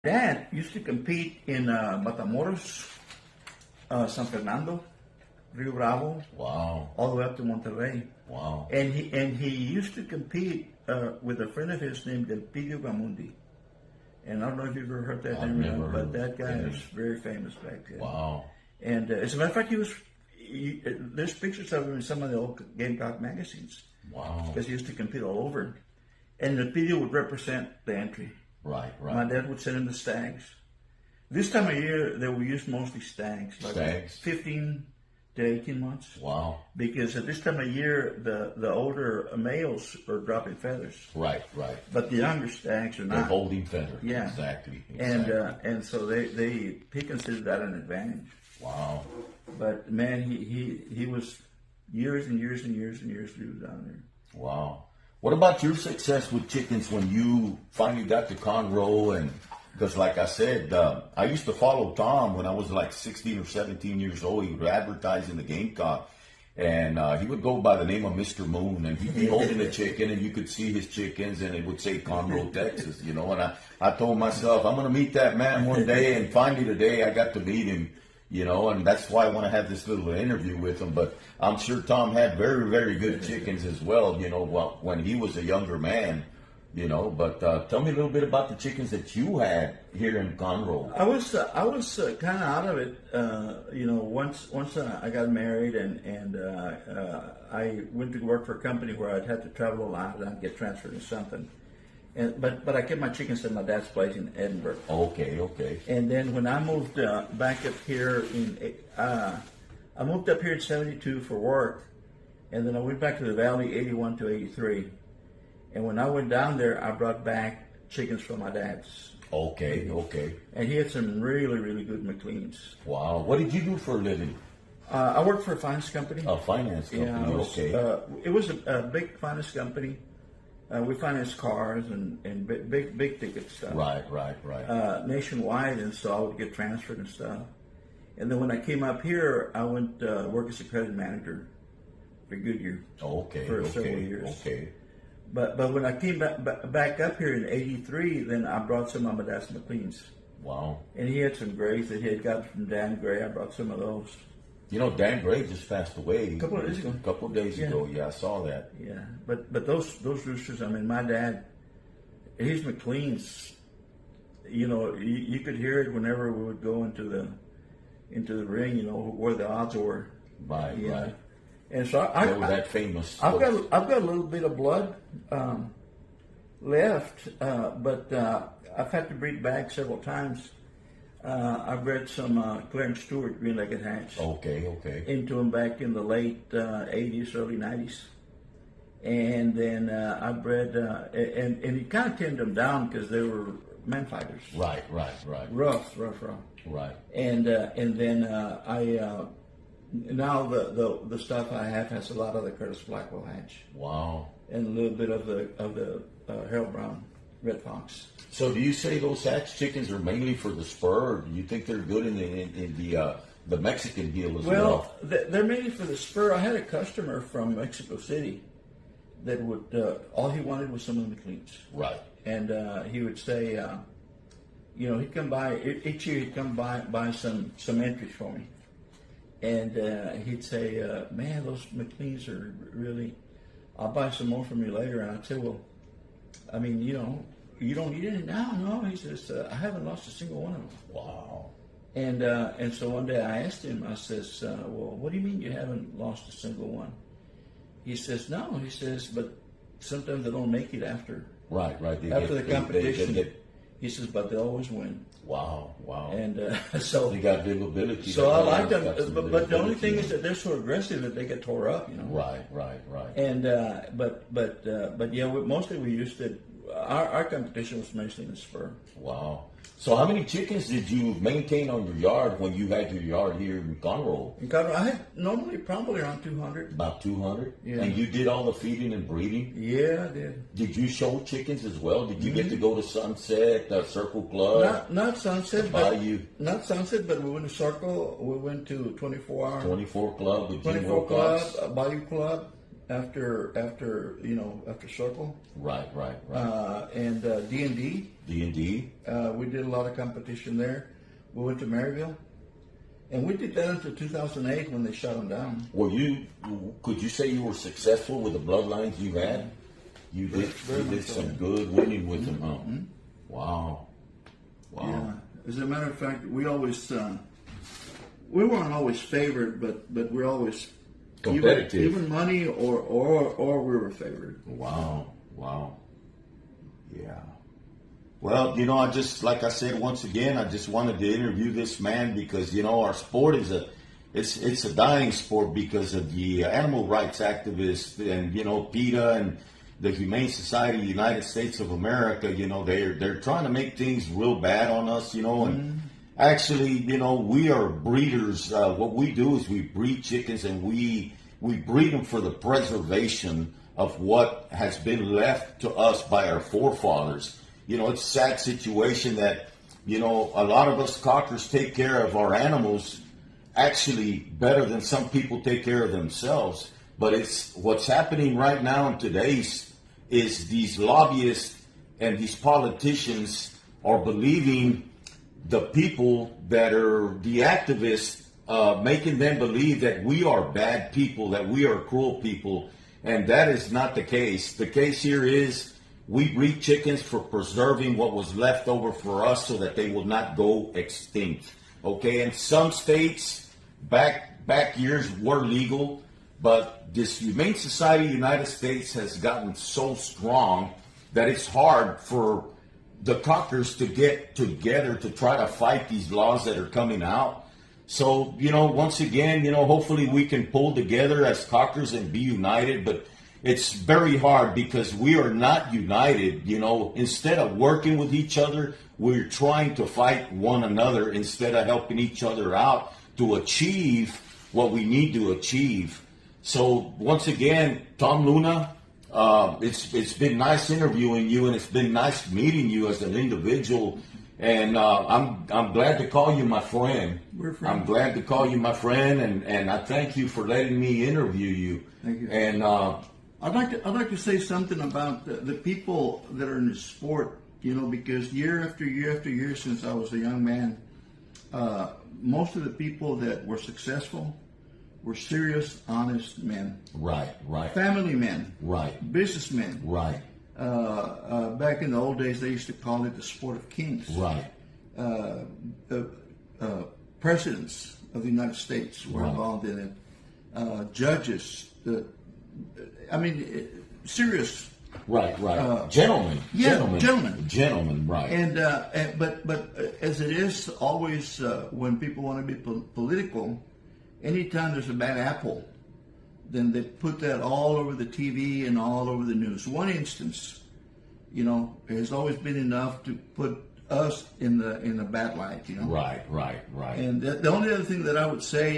Dad used to compete in Matamoros, San Fernando, Rio Bravo, Wow. all the way up to Monterrey. Wow. And he used to compete with a friend of his named Elpidio Gamundi. And I don't know if you've ever heard that I've name, never but heard that guy him. is very famous back then. Wow. And as a matter of fact, there's pictures of him in some of the old Gamecock magazines Wow. because he used to compete all over. And Elpidio would represent the entry. Right, My right. dad would send him the stags. This time of year, they would use mostly stags, like Stags. 15 to 18 months. Wow. Because at this time of year, the older males are dropping feathers, Right, right. but the younger stags are They're not. holding feather. Yeah. Exactly. And so he considered that an advantage. Wow. But man, he was years and years and years and years he was down there. Wow. What about your success with chickens when you finally got to Conroe? And because, like I said, I used to follow Tom when I was like 16 or 17 years old. He would advertise in the Gamecock, and he would go by the name of Mr. Moon, and he'd be holding a chicken, and you could see his chickens, and it would say Conroe, Texas, you know. And I told myself, I'm going to meet that man one day, and finally today I got to meet him. You know, and that's why I want to have this little interview with him. But I'm sure Tom had very, very good chickens as well, you know, when he was a younger man, you know. But tell me a little bit about the chickens that you had here in Conroe. I was kind of out of it, you know. Once I got married and I went to work for a company where I'd have to travel a lot and I'd get transferred to something. But I kept my chickens at my dad's place in Edinburgh. Okay, okay. And then when I moved back up here I moved up here in '72 for work, and then I went back to the valley '81 to '83. And when I went down there, I brought back chickens from my dad's. Okay, okay. And he had some really, really good McLeans. Wow. What did you do for a living? I worked for a finance company. A finance company, Yeah, okay. It was a big finance company. We financed cars and big ticket stuff. Right, right, right. Nationwide, and so I would get transferred and stuff. And then when I came up here, I went work as a credit manager for Goodyear. Okay, for okay, several years. okay. But when I came back up here in '83, then I brought some of my dad's McLeans. Wow. And he had some grays that he had got from Dan Gray. I brought some of those. You know, Dan Gray just passed away. A couple of days ago. A couple of days ago, yeah, I saw that. Yeah, but those roosters. I mean, my dad, his McLeans. You know, you could hear it whenever we would go into the ring. You know where the odds were. Right, Yeah. right. And so They were that famous. I've got a little bit of blood left, but I've had to breed back several times. I've bred some Clarence Stewart green-legged hatch Okay, okay. into them back in the late '80s, early '90s, and then I bred and he kind of tamed them down because they were man fighters, Right, right, right, rough. right. And then I now the stuff I have has a lot of the Curtis Blackwell hatch Wow. and a little bit of the Harold Brown Red Fox. So, do you say those hatch chickens are mainly for the spur, or do you think they're good in the Mexican deal as well? Well, they're mainly for the spur. I had a customer from Mexico City that would all he wanted was some of the McLeans, Right. and he would say, you know, he'd come by each year. He'd come buy some entries for me, and he'd say, "Man, those McLeans are really. I'll buy some more from you later." And I'd say, "Well, I mean, you know, you don't need any now." No, he says, "I haven't lost a single one of them." Wow. And so one day I asked him. I says, "Well, what do you mean you haven't lost a single one?" He says, "No." He says, "But sometimes they don't make it after Right, right. after the competition." They get, He says, "But they always win." wow, wow. And so They got big ability. so I like them, Got some but the only ability. thing is that they're so aggressive that they get tore up, you know. Right, right, right. And but yeah, mostly we used to. Our competition was mostly in the spur. Wow. So, how many chickens did you maintain on your yard when you had your yard here in Conroe? In Colorado, I had normally probably around 200. About 200? Yeah. And you did all the feeding and breeding? Yeah, I did. Did you show chickens as well? Did you get to go to Sunset, Circle Club? Not Sunset, the but Bayou? not Sunset, but we went to Circle. We went to 24 Hour, 24 Club with Jim 24 Club, Wilcox? Bayou Club, after Circle, Right. and D&D. D&D. We did a lot of competition there. We went to Maryville, and we did that until 2008 when they shut them down. Could you say you were successful with the bloodlines you had? You did some good winning with them, huh? Mm-hmm. Wow. Yeah. As a matter of fact, we always we weren't always favored, but we're always Competitive. even money or we were favored. Wow. Yeah. Well, I just, like I said, once again, I just wanted to interview this man because, our sport is it's a dying sport because of the animal rights activists and, PETA and the Humane Society of the United States of America. They're trying to make things real bad on us, and actually, we are breeders. What we do is we breed chickens and we breed them for the preservation of what has been left to us by our forefathers. It's a sad situation that, a lot of us cockers take care of our animals actually better than some people take care of themselves. But it's what's happening right now in today's is these lobbyists and these politicians are believing the people that are the activists, making them believe that we are bad people, that we are cruel people. And that is not the case. The case here is we breed chickens for preserving what was left over for us so that they will not go extinct. Okay, in some states, back years were legal, but this Humane Society of the United States has gotten so strong that it's hard for the cockers to get together to try to fight these laws that are coming out. So, once again, hopefully we can pull together as cockers and be united, but it's very hard because we are not united. Instead of working with each other, we're trying to fight one another instead of helping each other out to achieve what we need to achieve. So once again, Tom Luna, it's been nice interviewing you, and it's been nice meeting you as an individual. And I'm glad to call you my friend. We're friends. I'm glad to call you my friend, and I thank you for letting me interview you. Thank you. And I'd like to say something about the people that are in the sport. Because year after year after year since I was a young man, most of the people that were successful were serious, honest men. Right. Family men. Right. Businessmen. Right. Back in the old days, they used to call it the sport of kings. Right. Presidents of the United States were Right. involved in it. Judges. Serious. Right. Gentlemen. Yeah, gentlemen. Right. And but as it is always when people want to be political, anytime there's a bad apple, then they put that all over the TV and all over the news. One instance, has always been enough to put us in the bad light. Right. And the only other thing that I would say